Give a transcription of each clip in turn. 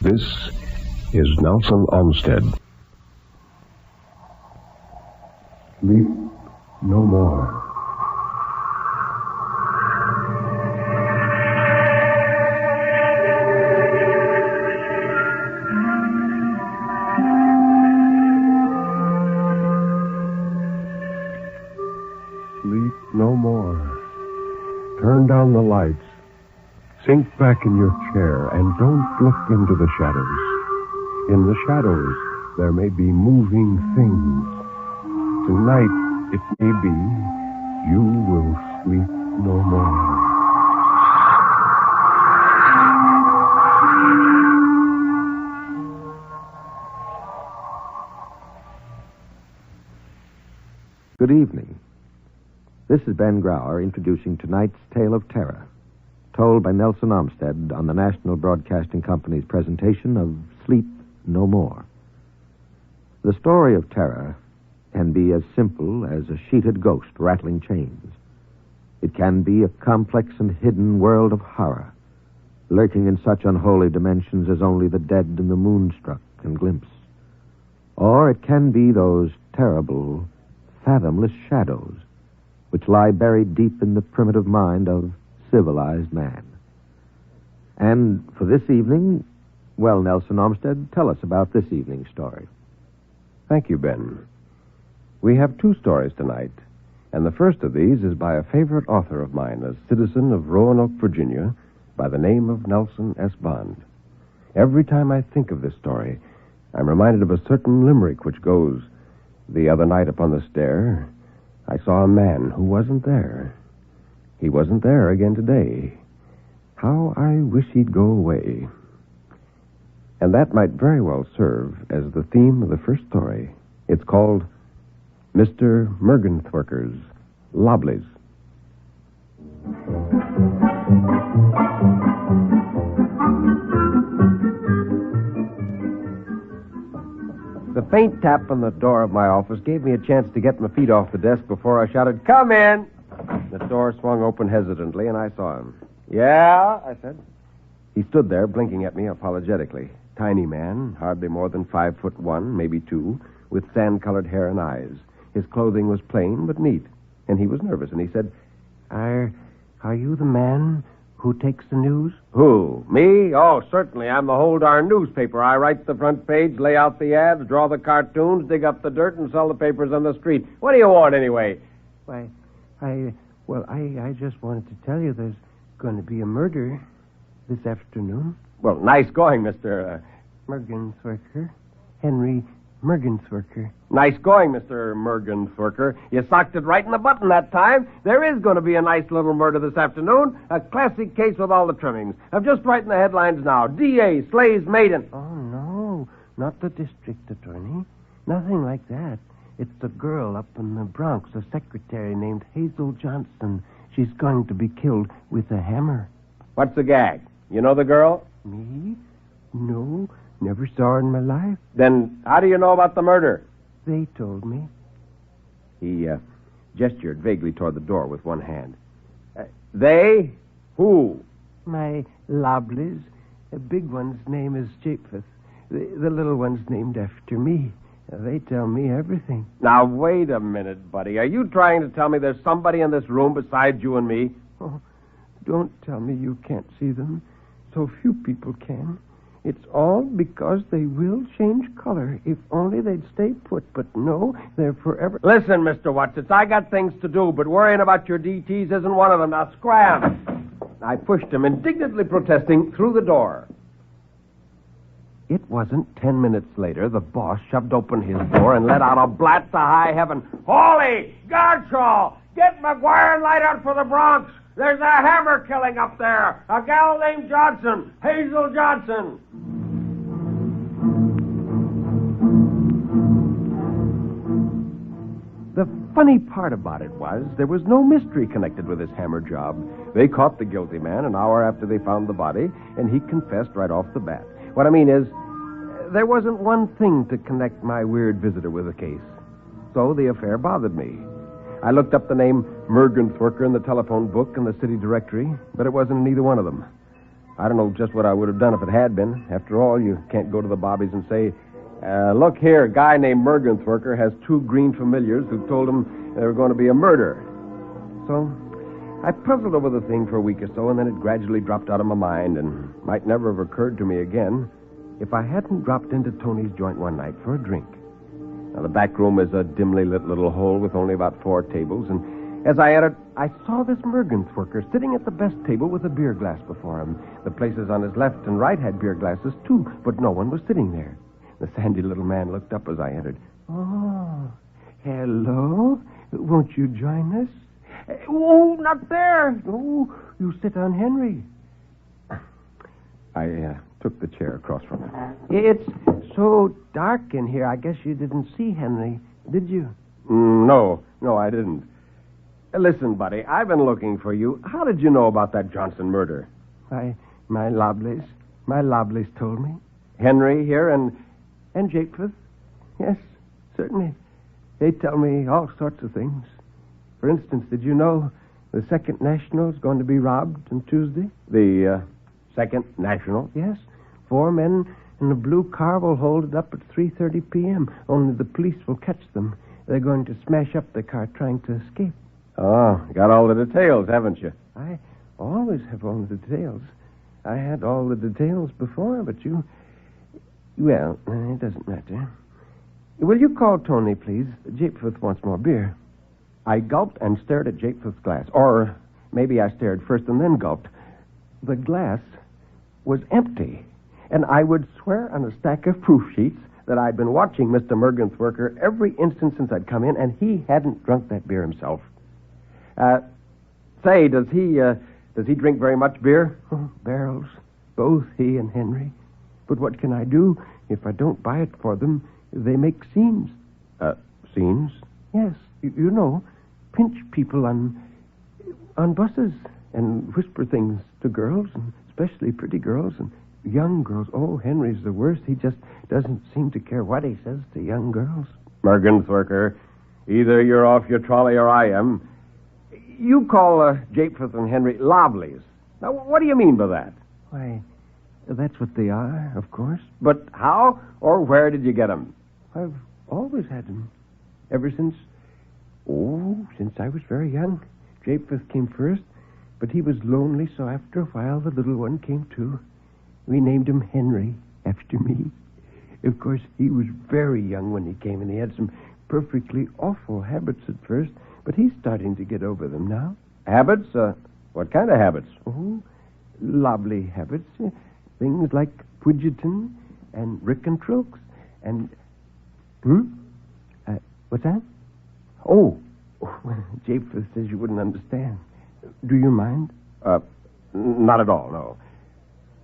This is Nelson Olmsted. Sleep no more. Sleep no more. Turn down the lights. Sink back in your chair and don't look into the shadows. In the shadows, there may be moving things. Tonight, it may be, you will sleep no more. Good evening. This is Ben Grauer introducing tonight's Tale of Terror, told by Nelson Olmsted on the National Broadcasting Company's presentation of Sleep No More. The story of terror can be as simple as a sheeted ghost rattling chains. It can be a complex and hidden world of horror, lurking in such unholy dimensions as only the dead and the moonstruck can glimpse. Or it can be those terrible, fathomless shadows which lie buried deep in the primitive mind of civilized man. And for this evening, well, Nelson Olmsted, tell us about this evening's story. Thank you, Ben. We have two stories tonight, and the first of these is by a favorite author of mine, a citizen of Roanoke, Virginia, by the name of Nelson S. Bond. Every time I think of this story, I'm reminded of a certain limerick which goes, "The other night upon the stair, I saw a man who wasn't there. He wasn't there again today. How I wish he'd go away." And that might very well serve as the theme of the first story. It's called Mr. Mergenthurkers, Loblies. The faint tap on the door of my office gave me a chance to get my feet off the desk before I shouted, "Come in!" The door swung open hesitantly, and I saw him. "Yeah?" I said. He stood there, blinking at me apologetically. Tiny man, hardly more than 5'1", maybe 2, with sand-colored hair and eyes. His clothing was plain but neat, and he was nervous, and he said, Are you the man who takes the news?" "Who? Me? Oh, certainly. I'm the whole darn newspaper. I write the front page, lay out the ads, draw the cartoons, dig up the dirt, and sell the papers on the street. What do you want, anyway?" Why, I just wanted to tell you there's going to be a murder this afternoon. Well, nice going, Mr. Mergenthurker. Henry Mergenthurker. Nice going, Mr. Mergenthurker. You socked it right in the button that time. There is going to be a nice little murder this afternoon. A classic case with all the trimmings. I'm just writing the headlines now. D.A. slays maiden. Oh, no, not the district attorney. Nothing like that. It's the girl up in the Bronx, a secretary named Hazel Johnson. She's going to be killed with a hammer. What's the gag? You know the girl? Me? No, never saw her in my life. Then how do you know about the murder? They told me. He gestured vaguely toward the door with one hand. They? Who? My Loblies. The big one's name is Japheth. The little one's named after me. They tell me everything. Now, wait a minute, buddy. Are you trying to tell me there's somebody in this room besides you and me? Oh, don't tell me you can't see them. So few people can. It's all because they will change color. If only they'd stay put. But no, they're forever... Listen, Mr. Watsits, I got things to do, but worrying about your DTs isn't one of them. Now, scram! I pushed him, indignantly protesting, through the door. It wasn't 10 minutes later, the boss shoved open his door and let out a blast to high heaven. "Holy Godshaw! Get McGuire and light out for the Bronx! There's a hammer killing up there! A gal named Johnson! Hazel Johnson!" The funny part about it was there was no mystery connected with this hammer job. They caught the guilty man an hour after they found the body, and he confessed right off the bat. What I mean is, there wasn't one thing to connect my weird visitor with the case. So the affair bothered me. I looked up the name Mergenthurker in the telephone book and the city directory, but it wasn't in either one of them. I don't know just what I would have done if it had been. After all, you can't go to the Bobbies and say, look here, a guy named Mergenthurker has 2 green familiars who told him there were going to be a murder. So I puzzled over the thing for a week or so, and then it gradually dropped out of my mind and might never have occurred to me again if I hadn't dropped into Tony's joint one night for a drink. Now, the back room is a dimly lit little hole with only about 4 tables, and as I entered, I saw this Mergenthurker sitting at the best table with a beer glass before him. The places on his left and right had beer glasses, too, but no one was sitting there. The sandy little man looked up as I entered. Oh, hello. Won't you join us? Oh, not there. Oh, you sit on Henry. I took the chair across from him. It's so dark in here. I guess you didn't see Henry, did you? No, I didn't. Listen, buddy, I've been looking for you. How did you know about that Johnson murder? My Loblies. My Loblies told me. Henry here and Japheth? Yes, certainly. They tell me all sorts of things. For instance, did you know the Second National is going to be robbed on Tuesday? The Second National? Yes. 4 men in a blue car will hold it up at 3:30 p.m. Only the police will catch them. They're going to smash up the car trying to escape. Oh, got all the details, haven't you? I always have all the details. I had all the details before, but you... Well, it doesn't matter. Will you call Tony, please? Japheth wants more beer. I gulped and stared at Japheth's glass. Or maybe I stared first and then gulped. The glass was empty. And I would swear on a stack of proof sheets that I'd been watching Mr. Mergenthurker every instant since I'd come in, and he hadn't drunk that beer himself. Say, does he drink very much beer? Oh, barrels. Both he and Henry. But what can I do? If I don't buy it for them, they make scenes. Scenes? Yes. You know, pinch people on buses and whisper things to girls, and especially pretty girls and young girls. Oh, Henry's the worst. He just doesn't seem to care what he says to young girls. Mergenthurker, either you're off your trolley or I am. You call Japheth and Henry Loblies. Now, what do you mean by that? Why, that's what they are, of course. But how or where did you get them? I've always had them. Ever since I was very young. Japheth came first, but he was lonely, so after a while the little one came too. We named him Henry, after me. Of course, he was very young when he came, and he had some perfectly awful habits at first, but he's starting to get over them now. Habits? What kind of habits? Oh, Lobley habits. Things like Pwidgeton and Rickentrokes and... What's that? Oh, Japheth says you wouldn't understand. Do you mind? Not at all, no.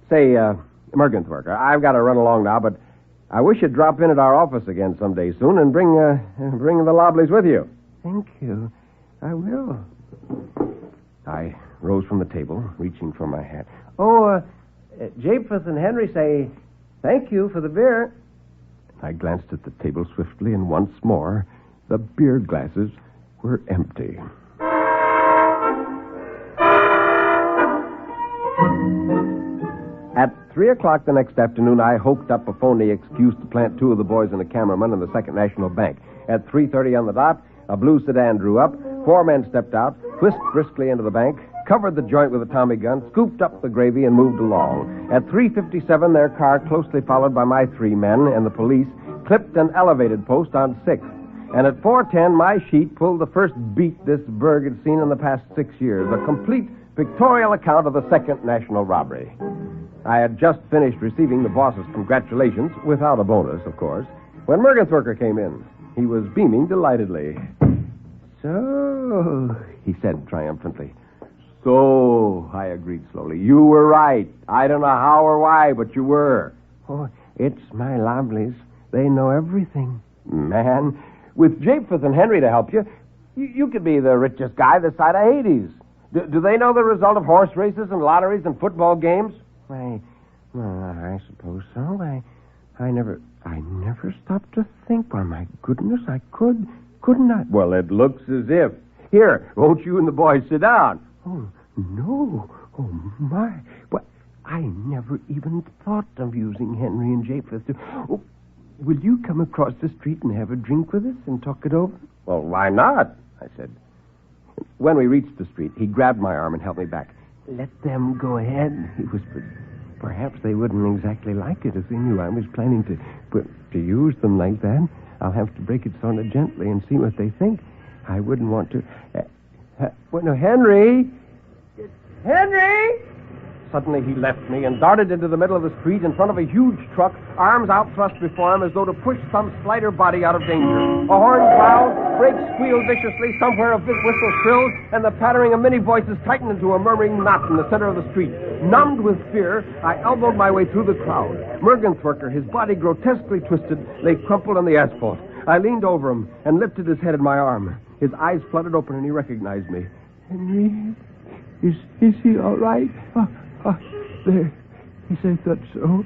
Say, Mergenthurker, I've got to run along now, but I wish you'd drop in at our office again someday soon and bring the Loblies with you. Thank you. I will. I rose from the table, reaching for my hat. Oh, Japheth and Henry say thank you for the beer. I glanced at the table swiftly, and once more, the beer glasses were empty. At 3 o'clock the next afternoon, I hoked up a phony excuse to plant 2 of the boys and a cameraman in the Second National Bank. At 3:30 on the dot, a blue sedan drew up. 4 men stepped out, whisked briskly into the bank, covered the joint with a Tommy gun, scooped up the gravy, and moved along. At 3:57, their car, closely followed by my 3 men and the police, clipped an elevated post on 6th. And at 4:10, my sheet pulled the first beat this burg had seen in the past 6 years, a complete pictorial account of the Second National Robbery. I had just finished receiving the boss's congratulations, without a bonus, of course, when Mergenthurker came in. He was beaming delightedly. So, he said triumphantly. So, I agreed slowly. You were right. I don't know how or why, but you were. Oh, it's my Loblies. They know everything. Man, with Japheth and Henry to help you, you could be the richest guy this side of Hades. Do they know the result of horse races and lotteries and football games? I suppose so. I never stopped to think. Why, my goodness, I couldn't I? Well, it looks as if. Here, won't you and the boys sit down? Oh, no. Oh, my. What? I never even thought of using Henry and Japheth to... Oh, will you come across the street and have a drink with us and talk it over? Well, why not? I said. When we reached the street, he grabbed my arm and helped me back. Let them go ahead, he whispered. Perhaps they wouldn't exactly like it if they knew I was planning to use them like that. I'll have to break it sort of gently and see what they think. I wouldn't want to... no, Henry! Henry! Suddenly he left me and darted into the middle of the street in front of a huge truck, arms outthrust before him as though to push some slighter body out of danger. A horn growled, brakes squealed viciously, somewhere a whistle shrilled, and the pattering of many voices tightened into a murmuring knot in the center of the street. Numbed with fear, I elbowed my way through the crowd. Mergenthurker, his body grotesquely twisted, lay crumpled on the asphalt. I leaned over him and lifted his head in my arm. His eyes fluttered open and he recognized me. Henry, is he all right? There. Yes, I thought so.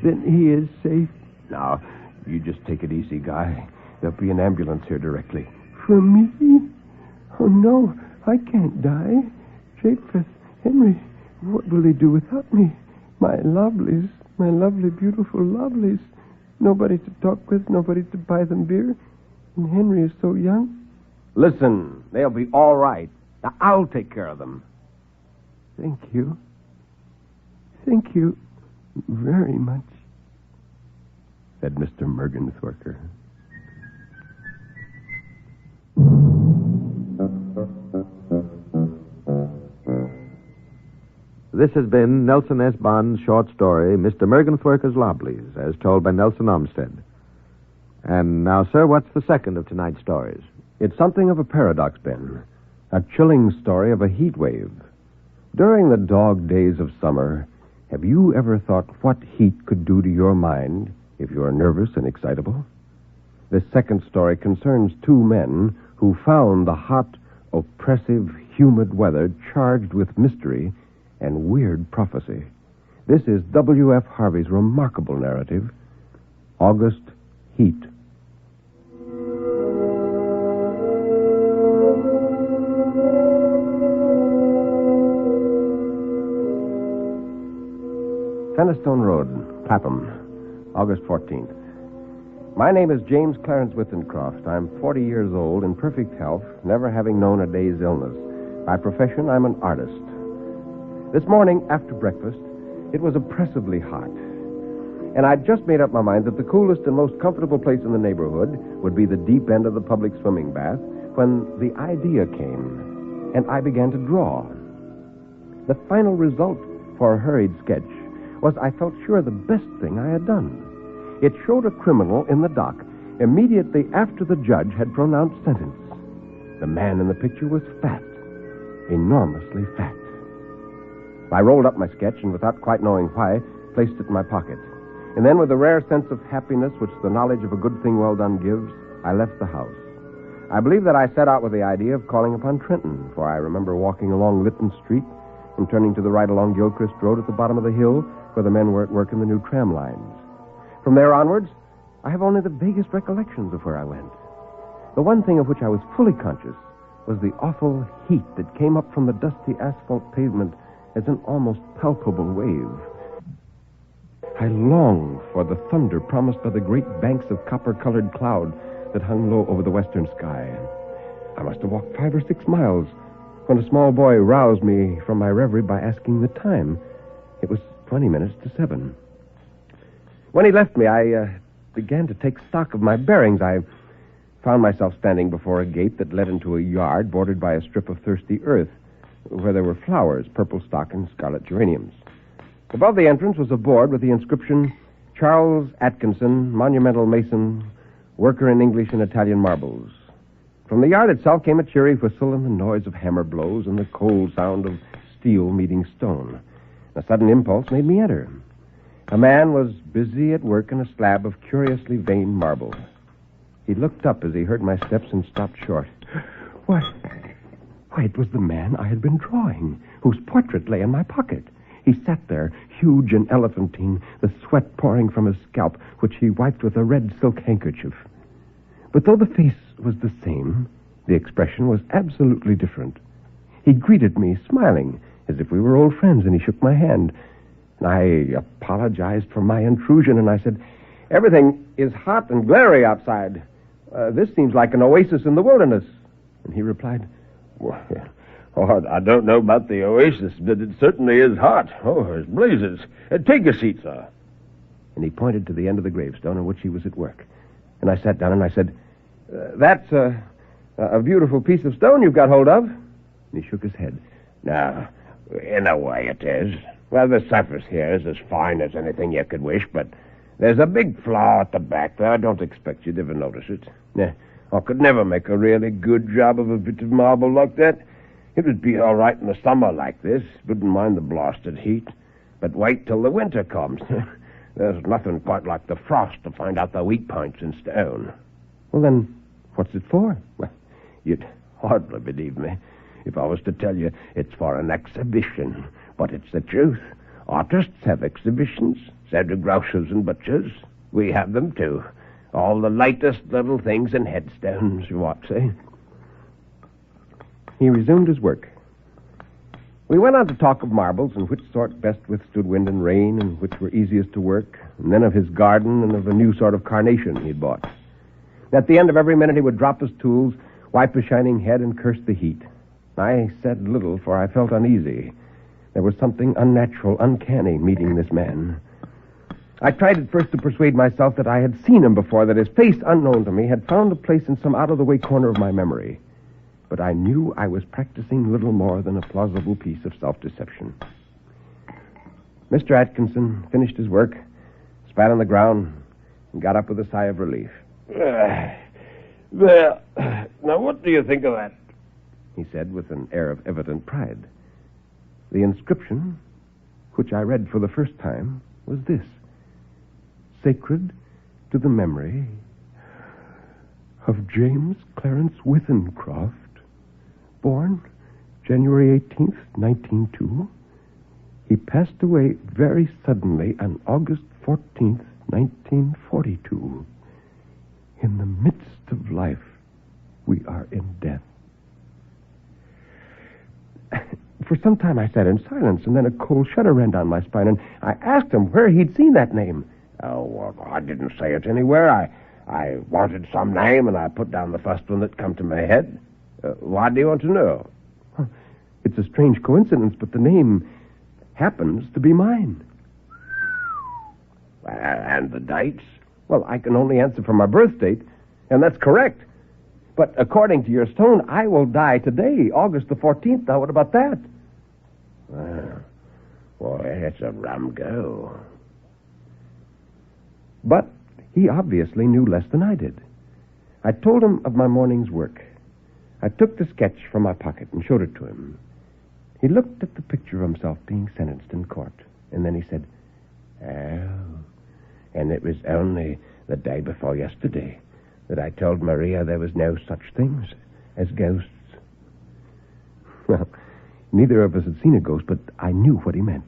Then he is safe. Now, you just take it easy, Guy. There'll be an ambulance here directly. For me? Oh, no, I can't die. Japheth, Henry, what will they do without me? My Loblies, my lovely, beautiful Loblies. Nobody to talk with, nobody to buy them beer. And Henry is so young. Listen, they'll be all right. Now, I'll take care of them. Thank you. Thank you very much, said Mr. Mergenthurker. This has been Nelson S. Bond's short story, Mr. Mergenthurker's Loblies, as told by Nelson Olmsted. And now, sir, what's the second of tonight's stories? It's something of a paradox, Ben. A chilling story of a heat wave. During the dog days of summer, have you ever thought what heat could do to your mind if you are nervous and excitable? This second story concerns two men who found the hot, oppressive, humid weather charged with mystery and weird prophecy. This is W.F. Harvey's remarkable narrative, August Heat. Fenistone Road, Clapham, August 14th. My name is James Clarence Wittencroft. I'm 40 years old, in perfect health, never having known a day's illness. By profession, I'm an artist. This morning, after breakfast, it was oppressively hot. And I'd just made up my mind that the coolest and most comfortable place in the neighborhood would be the deep end of the public swimming bath when the idea came, and I began to draw. The final result for a hurried sketch was, I felt sure, the best thing I had done. It showed a criminal in the dock immediately after the judge had pronounced sentence. The man in the picture was fat, enormously fat. I rolled up my sketch and, without quite knowing why, placed it in my pocket. And then, with a rare sense of happiness which the knowledge of a good thing well done gives, I left the house. I believe that I set out with the idea of calling upon Trenton, for I remember walking along Lytton Street and turning to the right along Gilchrist Road at the bottom of the hill where the men were at work in the new tram lines. From there onwards, I have only the vaguest recollections of where I went. The one thing of which I was fully conscious was the awful heat that came up from the dusty asphalt pavement as an almost palpable wave. I longed for the thunder promised by the great banks of copper-colored cloud that hung low over the western sky. I must have walked 5 or 6 miles when a small boy roused me from my reverie by asking the time. It was 20 minutes to 7. When he left me, I began to take stock of my bearings. I found myself standing before a gate that led into a yard bordered by a strip of thirsty earth, where there were flowers, purple stock and scarlet geraniums. Above the entrance was a board with the inscription, Charles Atkinson, monumental mason, worker in English and Italian marbles. From the yard itself came a cheery whistle and the noise of hammer blows and the cold sound of steel meeting stone. A sudden impulse made me enter. A man was busy at work in a slab of curiously veined marble. He looked up as he heard my steps and stopped short. Why, it was the man I had been drawing, whose portrait lay in my pocket. He sat there, huge and elephantine, the sweat pouring from his scalp, which he wiped with a red silk handkerchief. But though the face was the same, the expression was absolutely different. He greeted me, smiling, as if we were old friends, and he shook my hand. I apologized for my intrusion, and I said, "Everything is hot and glary outside. This seems like an oasis in the wilderness." And he replied, "Well, I don't know about the oasis, but it certainly is hot. Oh, there's blazes. Take a seat, sir." And he pointed to the end of the gravestone on which he was at work. And I sat down and I said, "That's a beautiful piece of stone you've got hold of." And he shook his head. "No, in a way it is. Well, the surface here is as fine as anything you could wish, but there's a big flaw at the back there. I don't expect you'd ever notice it. I could never make a really good job of a bit of marble like that. It would be all right in the summer like this. Wouldn't mind the blasted heat. But wait till the winter comes. There's nothing quite like the frost to find out the weak points in stone." "Well, then, what's it for?" "Well, you'd hardly believe me if I was to tell you it's for an exhibition. But it's the truth. Artists have exhibitions. So do grocers and butchers. We have them, too. All the latest little things in headstones, what say?" He resumed his work. We went on to talk of marbles and which sort best withstood wind and rain and which were easiest to work, and then of his garden and of a new sort of carnation he'd bought. At the end of every minute he would drop his tools, wipe his shining head, and curse the heat. I said little, for I felt uneasy. There was something unnatural, uncanny meeting this man. I tried at first to persuade myself that I had seen him before, that his face, unknown to me, had found a place in some out-of-the-way corner of my memory. But I knew I was practicing little more than a plausible piece of self-deception. Mr. Atkinson finished his work, spat on the ground, and got up with a sigh of relief. "There. Now, what do you think of that?" he said with an air of evident pride. The inscription, which I read for the first time, was this: "Sacred to the memory of James Clarence Withencroft, born January 18th, 1902. He passed away very suddenly on August 14th, 1942. In the midst of life, we are in death." For some time I sat in silence, and then a cold shudder ran down my spine, and I asked him where he'd seen that name. "Oh, well, I didn't say it anywhere. I wanted some name, and I put down the first one that come to my head. Why do you want to know?" It's a strange coincidence, but the name happens to be mine. And the dates? Well, I can only answer for my birth date, and that's correct. But according to your stone, I will die today, August the 14th. Now, what about that? Boy, it's a rum go. But he obviously knew less than I did. I told him of my morning's work. I took the sketch from my pocket and showed it to him. He looked at the picture of himself being sentenced in court, and then he said, "Oh, and it was only the day before yesterday that I told Maria there was no such things as ghosts." Well, neither of us had seen a ghost, but I knew what he meant.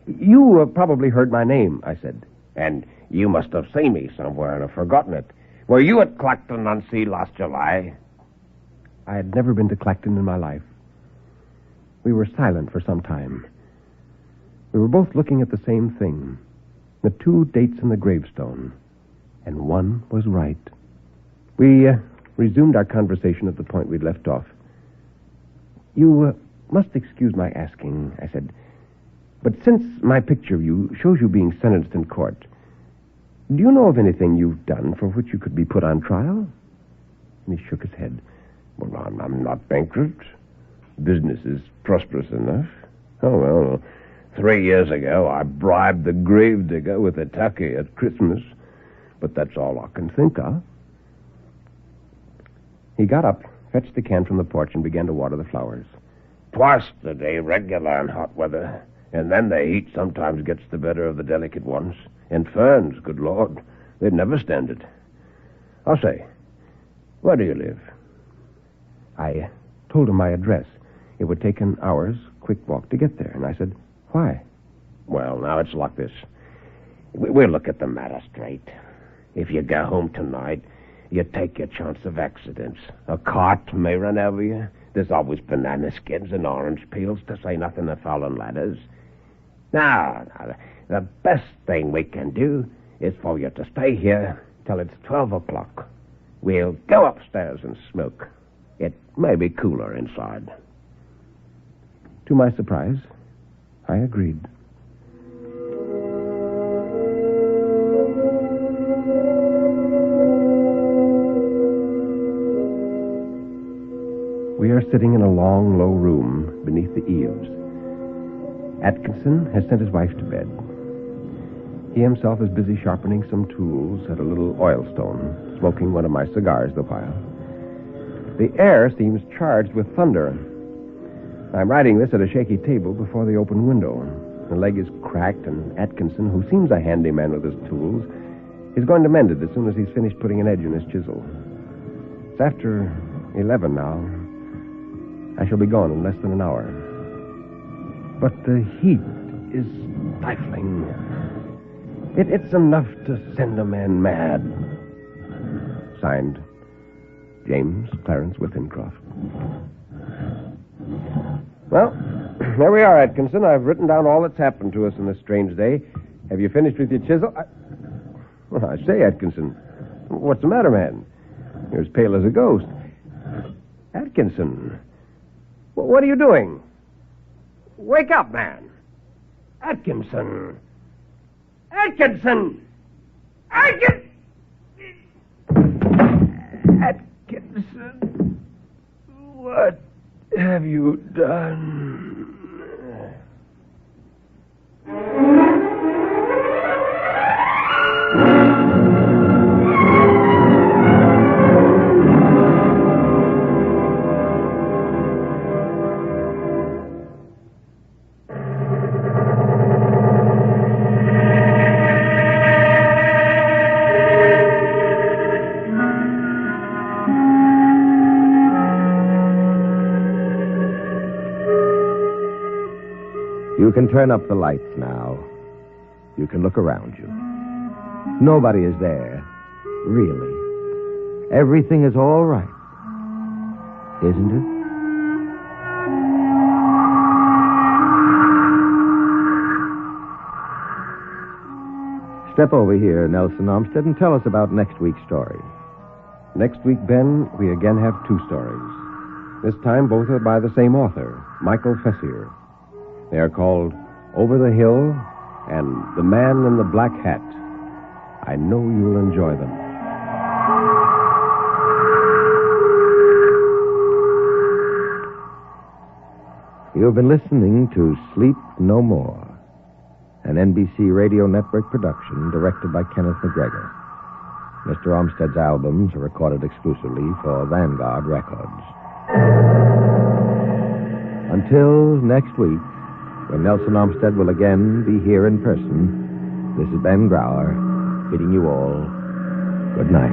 "You probably heard my name," I said. "And you must have seen me somewhere and have forgotten it. Were you at Clacton-on-Sea last July?" I had never been to Clacton in my life. We were silent for some time. We were both looking at the same thing, the two dates in the gravestone, and one was right. We resumed our conversation at the point we'd left off. "You must excuse my asking," I said, "but since my picture of you shows you being sentenced in court, do you know of anything you've done for which you could be put on trial?" And he shook his head. "Well, I'm not bankrupt. Business is prosperous enough. Oh, well, 3 years ago I bribed the gravedigger with a turkey at Christmas, but that's all I can think of." He got up, fetched the can from the porch, and began to water the flowers. "Twice a day, regular in hot weather, and then the heat sometimes gets the better of the delicate ones. And ferns, good Lord, they'd never stand it. I'll say, where do you live?" I told him my address. It would take an hour's quick walk to get there, and I said, "Why?" "Well, now, it's like this. We'll look at the matter straight. If you go home tonight, you take your chance of accidents. A cart may run over you. There's always banana skins and orange peels, to say nothing of fallen ladders. Now, the best thing we can do is for you to stay here till it's 12 o'clock. We'll go upstairs and smoke. It may be cooler inside. To my surprise, I agreed. We are sitting in a long, low room beneath the eaves. Atkinson has sent his wife to bed. He himself is busy sharpening some tools at a little oil stone, smoking one of my cigars the while. The air seems charged with thunder. I'm writing this at a shaky table before the open window. The leg is cracked, and Atkinson, who seems a handyman with his tools, is going to mend it as soon as he's finished putting an edge in his chisel. It's after 11 now. I shall be gone in less than an hour. But the heat is stifling. It's enough to send a man mad. Signed, James Clarence Withincroft. Well, there we are, Atkinson. I've written down all that's happened to us in this strange day. Have you finished with your chisel? Well, I say, Atkinson, what's the matter, man? You're as pale as a ghost. Atkinson, what are you doing? Wake up, man. Atkinson. Atkinson! Atkinson, what have you done? You can turn up the lights now. You can look around you. Nobody is there, really. Everything is all right, isn't it? Step over here, Nelson Armstead, and tell us about next week's story. Next week, Ben, we again have two stories. This time, both are by the same author, Michael Fessier. They are called Over the Hill and The Man in the Black Hat. I know you'll enjoy them. You've been listening to Sleep No More, an NBC Radio Network production directed by Kenneth McGregor. Mr. Armstead's albums are recorded exclusively for Vanguard Records. Until next week, when Nelson Armstead will again be here in person, this is Ben Grauer bidding you all good night.